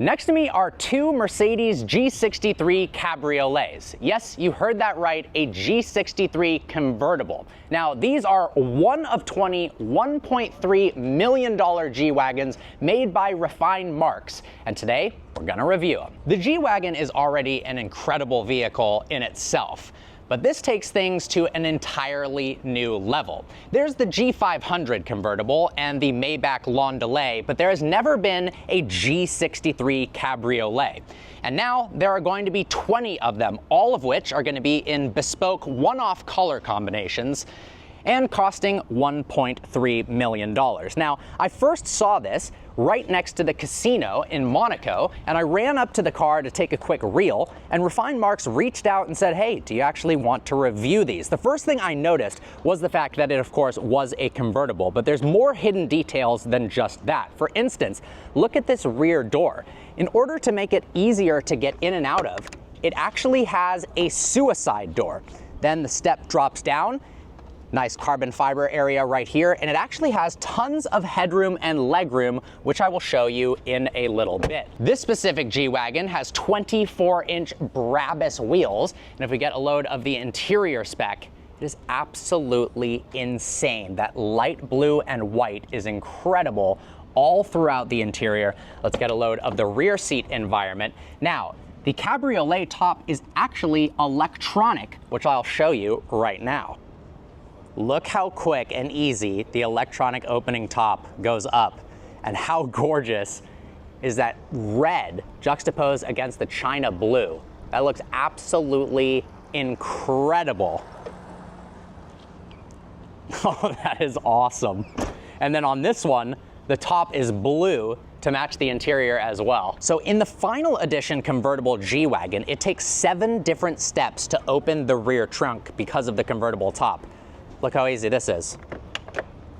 Next to me are two Mercedes G63 Cabriolets. Yes, you heard that right, a G63 convertible. Now, these are one of 20 $1.3 million G-Wagons made by refined marques, and today we're gonna review them. The G-Wagon is already an incredible vehicle in itself, but this takes things to an entirely new level. There's the G500 convertible and the Maybach Landaulet, but there has never been a G63 Cabriolet. And now there are going to be 20 of them, all of which are going to be in bespoke one-off color combinations and costing $1.3 million. Now, I first saw this right next to the casino in Monaco, and I ran up to the car to take a quick reel, and Refined Marques reached out and said, hey, do you actually want to review these? The first thing I noticed was the fact that it, of course, was a convertible, but there's more hidden details than just that. For instance, look at this rear door. In order to make it easier to get in and out of, it actually has a suicide door. Then the step drops down. Nice carbon fiber area right here, and it actually has tons of headroom and legroom, which I will show you in a little bit. This specific G-Wagon has 24-inch Brabus wheels, and if we get a load of the interior spec, it is absolutely insane. That light blue and white is incredible all throughout the interior. Let's get a load of the rear seat environment. Now, the Cabriolet top is actually electronic, which I'll show you right now. Look how quick and easy the electronic opening top goes up, and how gorgeous is that red juxtaposed against the China blue. That looks absolutely incredible. Oh, that is awesome. And then on this one, the top is blue to match the interior as well. So in the final edition convertible G-Wagon, it takes 7 different steps to open the rear trunk because of the convertible top. Look how easy this is.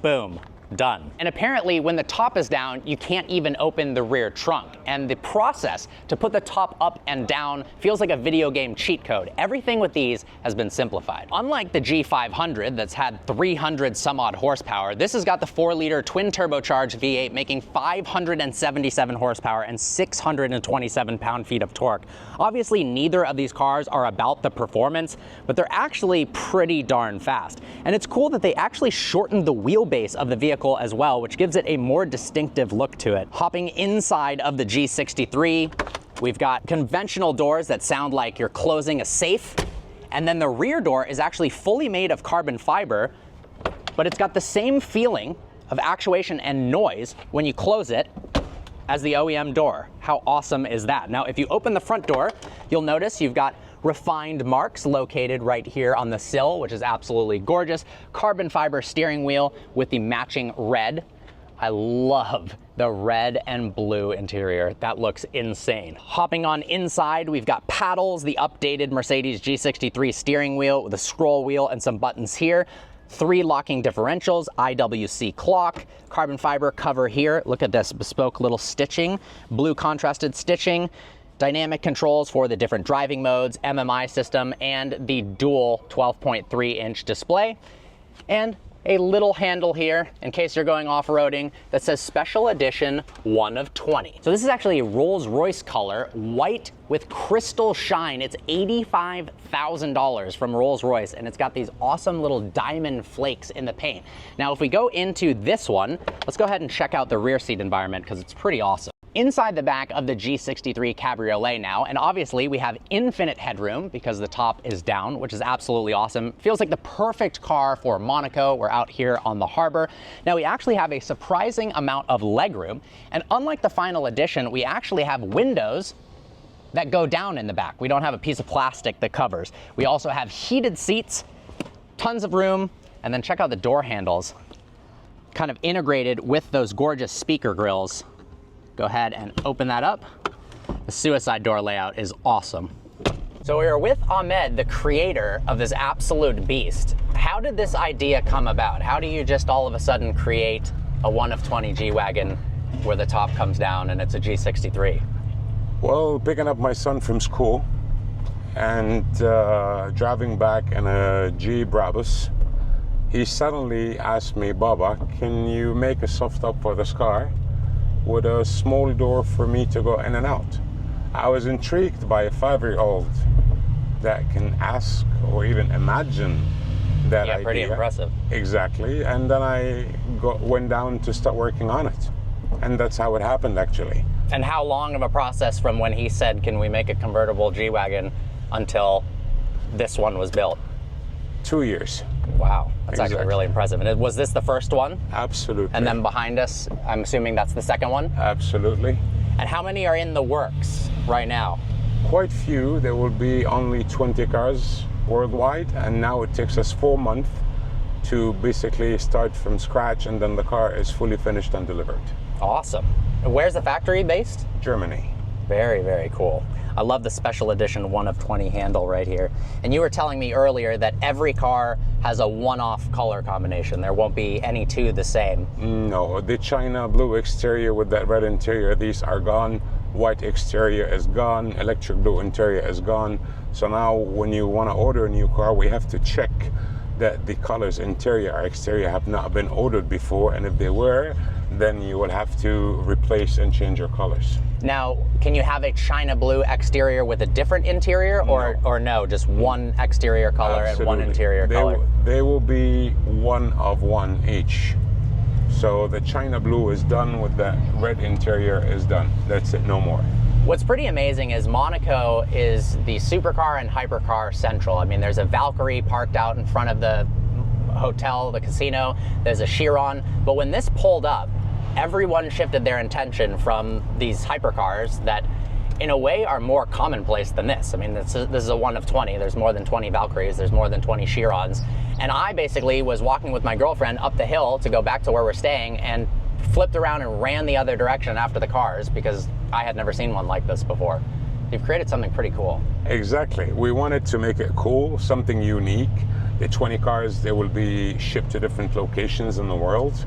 Boom, done. And apparently when the top is down, you can't even open the rear trunk. And the process to put the top up and down feels like a video game cheat code. Everything with these has been simplified. Unlike the G500 that's had 300 some odd horsepower, this has got the 4-liter twin turbocharged V8 making 577 horsepower and 627 pound-feet of torque. Obviously, neither of these cars are about the performance, but they're actually pretty darn fast. And it's cool that they actually shortened the wheelbase of the vehicle as well, which gives it a more distinctive look to it. Hopping inside of the G63, we've got conventional doors that sound like you're closing a safe, and then the rear door is actually fully made of carbon fiber, but it's got the same feeling of actuation and noise when you close it as the OEM door. How awesome is that? Now, if you open the front door, you'll notice you've got Refined Marques located right here on the sill, which is absolutely gorgeous. Carbon fiber steering wheel with the matching red. I love the red and blue interior. That looks insane. Hopping on inside, we've got paddles, the updated Mercedes G63 steering wheel with a scroll wheel and some buttons here. 3 locking differentials, IWC clock, carbon fiber cover here. Look at this bespoke little stitching, blue contrasted stitching, dynamic controls for the different driving modes, MMI system, and the dual 12.3-inch display. And a little handle here in case you're going off-roading that says Special Edition 1 of 20. So this is actually a Rolls-Royce color, white with crystal shine. It's $85,000 from Rolls-Royce, and it's got these awesome little diamond flakes in the paint. Now, if we go into this one, let's go ahead and check out the rear seat environment because it's pretty awesome. Inside the back of the G63 Cabriolet now, and obviously we have infinite headroom because the top is down, which is absolutely awesome. Feels like the perfect car for Monaco. We're out here on the harbor. Now we actually have a surprising amount of legroom, and unlike the final edition, we actually have windows that go down in the back. We don't have a piece of plastic that covers. We also have heated seats, tons of room, and then check out the door handles, kind of integrated with those gorgeous speaker grills. Go ahead and open that up. The suicide door layout is awesome. So we are with Ahmed, the creator of this absolute beast. How did this idea come about? How do you just all of a sudden create a 1 of 20 G-Wagon where the top comes down and it's a G63? Well, picking up my son from school and driving back in a G Brabus, he suddenly asked me, Baba, can you make a soft top for this car? with a small door for me to go in and out. I was intrigued by a 5-year-old that can ask or even imagine that idea. Yeah, pretty impressive. Exactly. And then I went down to start working on it. And that's how it happened, actually. And how long of a process from when he said, can we make a convertible G-Wagon, until this one was built? 2 years. Wow, that's Exactly. actually really impressive. And was this the first one? Absolutely. And then behind us, I'm assuming that's the second one? Absolutely. And how many are in the works right now? Quite few. There will be only 20 cars worldwide, and now it takes us 4 months to basically start from scratch, and then the car is fully finished and delivered. Awesome. Where's the factory based? Germany. Very, very cool. I love the special edition 1 of 20 handle right here. And you were telling me earlier that every car has a one-off color combination. There won't be any two the same. No, the China blue exterior with that red interior, these are gone. White exterior is gone. Electric blue interior is gone. So now when you want to order a new car, we have to check that the colors interior or exterior have not been ordered before, and if they were, then you will have to replace and change your colors. Now, can you have a China blue exterior with a different interior, or no, just one exterior color and one interior color? They will be one of one each. So the China blue is done with the red interior is done. That's it, no more. What's pretty amazing is Monaco is the supercar and hypercar central. I mean, there's a Valkyrie parked out in front of the hotel, the casino. There's a Chiron. But when this pulled up, everyone shifted their attention from these hypercars that, in a way, are more commonplace than this. I mean, this is a 1 of 20. There's more than 20 Valkyries. There's more than 20 Chirons. And I basically was walking with my girlfriend up the hill to go back to where we're staying, and flipped around and ran the other direction after the cars because I had never seen one like this before. You've created something pretty cool. Exactly. We wanted to make it cool, something unique. The 20 cars, they will be shipped to different locations in the world.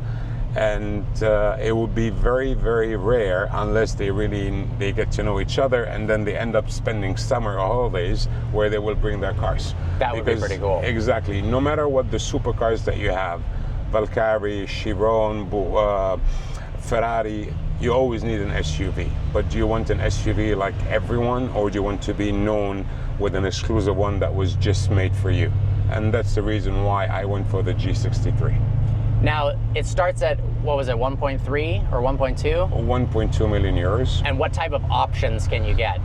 And it will be very, very rare unless they get to know each other, and then they end up spending summer or holidays where they will bring their cars. That would be pretty cool. Exactly. No matter what the supercars that you have, Valkyrie, Chiron, Ferrari, you always need an SUV. But do you want an SUV like everyone, or do you want to be known with an exclusive one that was just made for you? And that's the reason why I went for the G63. Now, it starts at, what was it, 1.3 or 1.2? 1.2 million euros. And what type of options can you get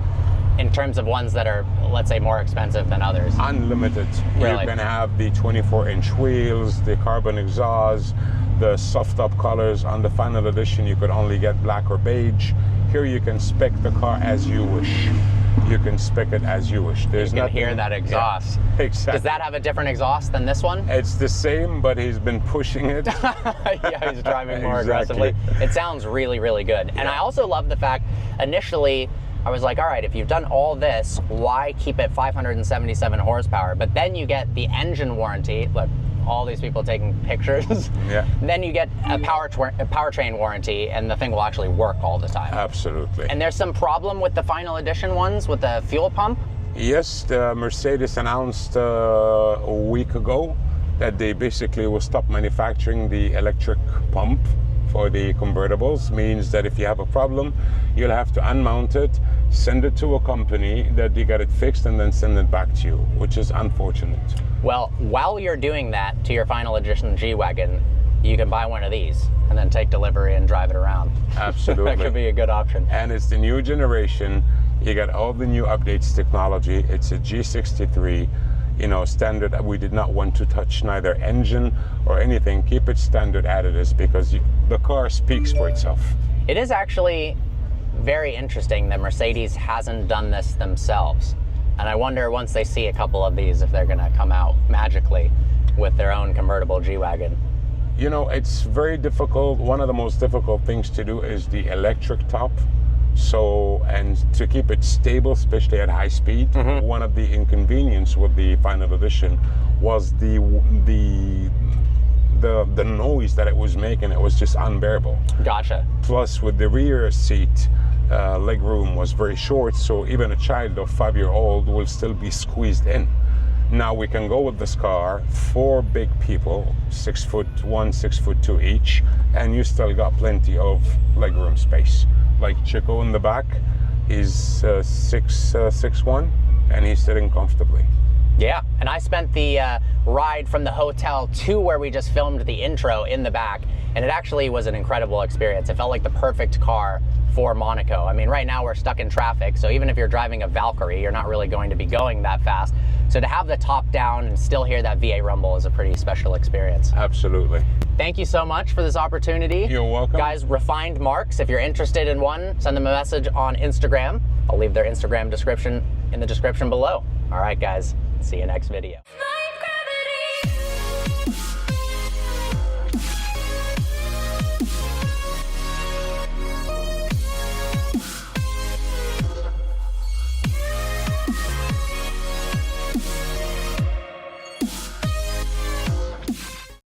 in terms of ones that are, let's say, more expensive than others? Unlimited. Really? You're going to have the 24-inch wheels, the carbon exhaust, the soft-top colors. On the final edition, you could only get black or beige. Here you can spec the car as you wish. You can spec it as you wish. You can hear that exhaust. Yeah, exactly. Does that have a different exhaust than this one? It's the same, but he's been pushing it. Yeah, he's driving more Exactly. aggressively. It sounds really, really good. And I also love the fact, initially, I was like, all right, if you've done all this, why keep it 577 horsepower? But then you get the engine warranty. Look, all these people taking pictures. Yeah. Then you get a powertrain warranty, and the thing will actually work all the time. Absolutely. And there's some problem with the final edition ones with the fuel pump? Yes, the Mercedes announced a week ago that they basically will stop manufacturing the electric pump for the convertibles. Means that if you have a problem, you'll have to unmount it, send it to a company that they get it fixed, and then send it back to you, which is unfortunate. Well, while you're doing that to your final edition G-Wagon, you can buy one of these and then take delivery and drive it around. Absolutely. That could be a good option. And it's the new generation. You got all the new updates technology. It's a G63, standard. We did not want to touch neither engine or anything. Keep it standard as it is, because the car speaks for itself. It is actually very interesting that Mercedes hasn't done this themselves. And I wonder, once they see a couple of these, if they're going to come out magically with their own convertible G-Wagon. It's very difficult. One of the most difficult things to do is the electric top. And to keep it stable, especially at high speed, one of the inconvenience with the final edition was the noise that it was making. It was just unbearable. Gotcha. Plus, with the rear seat, leg room was very short, so even a child of 5-year-old will still be squeezed in. Now we can go with this car, 4 big people, 6'1", 6'2" each, and you still got plenty of legroom space. Like Chico in the back, he's 6'1", and he's sitting comfortably. Yeah, and I spent the ride from the hotel to where we just filmed the intro in the back, and it actually was an incredible experience. It felt like the perfect car for Monaco. I mean, right now we're stuck in traffic, so even if you're driving a Valkyrie, you're not really going to be going that fast. So to have the top down and still hear that V8 rumble is a pretty special experience. Absolutely. Thank you so much for this opportunity. You're welcome. Guys, Refined Marks, if you're interested in one, send them a message on Instagram. I'll leave their Instagram description in the description below. All right, guys, see you next video.